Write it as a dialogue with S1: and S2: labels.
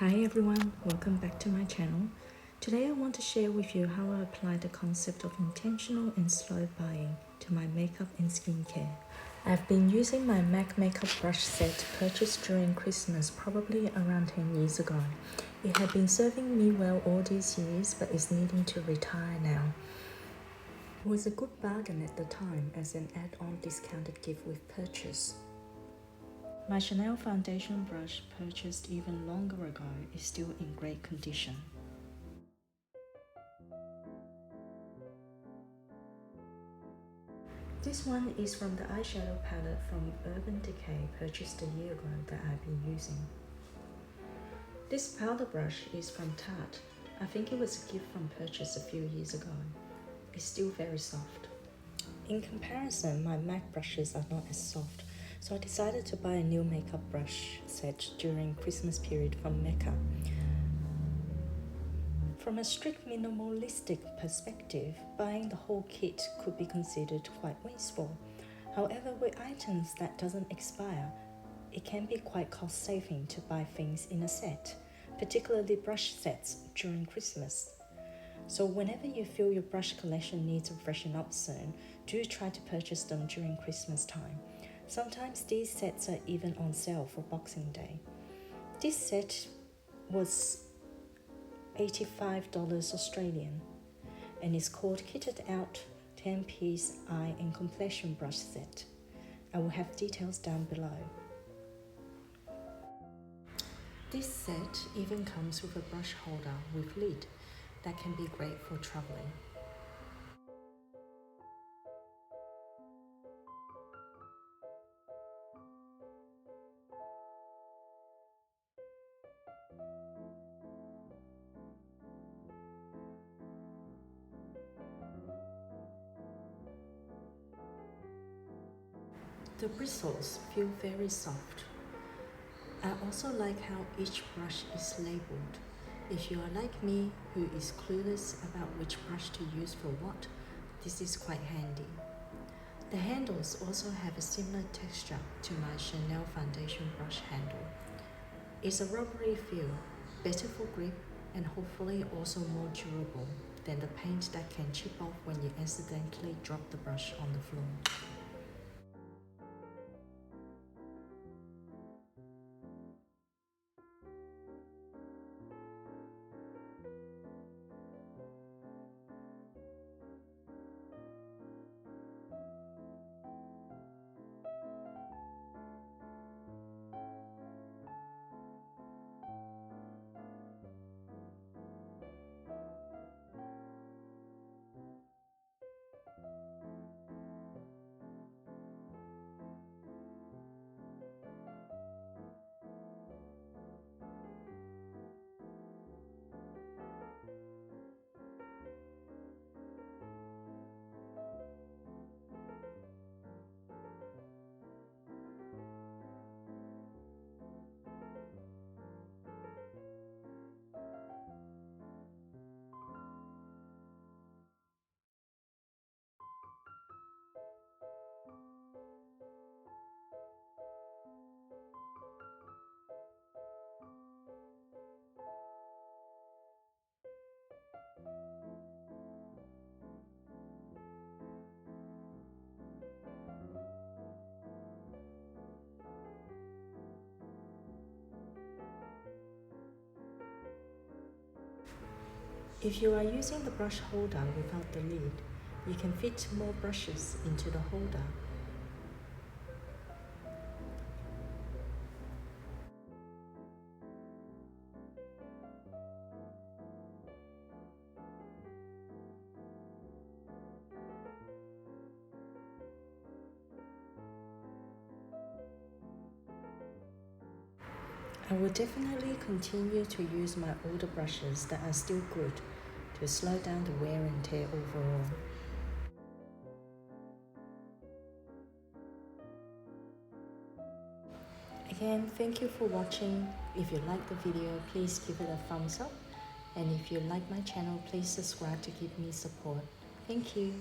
S1: Hi everyone, welcome back to my channel. Today I want to share with you how I apply the concept of intentional and slow buying to my makeup and skincare. I've been using my MAC makeup brush set purchased during Christmas probably around 10 years ago. It had been serving me well all these years but is needing to retire now. It was a good bargain at the time as an add-on discounted gift with purchase. My Chanel foundation brush, purchased even longer ago, is still in great condition. This one is from the eyeshadow palette from Urban Decay, purchased a year ago that I've been using. This powder brush is from Tarte. I think it was a gift from purchase a few years ago. It's still very soft. In comparison, my MAC brushes are not as soft, so I decided to buy a new makeup brush set during Christmas period from Mecca. From a strict minimalistic perspective, buying the whole kit could be considered quite wasteful. However, with items that doesn't expire, it can be quite cost-saving to buy things in a set, particularly brush sets during Christmas. So whenever you feel your brush collection needs to freshen up soon, do try to purchase them during Christmas time. Sometimes these sets are even on sale for Boxing Day. This set was $85 Australian and is called Kitted Out 10-piece eye and complexion brush set. I will have details down below. This set even comes with a brush holder with lid that can be great for traveling. The bristles feel very soft. I also like how each brush is labeled. If you are like me, who is clueless about which brush to use for what, this is quite handy. The handles also have a similar texture to my Chanel foundation brush handle. It's a rubbery feel, better for grip, and hopefully also more durable than the paint that can chip off when you accidentally drop the brush on the floor. If you are using the brush holder without the lid, you can fit more brushes into the holder. I will definitely continue to use my older brushes that are still good to slow down the wear and tear overall. Again, thank you for watching. If you like the video, please give it a thumbs up. And if you like my channel, please subscribe to give me support. Thank you.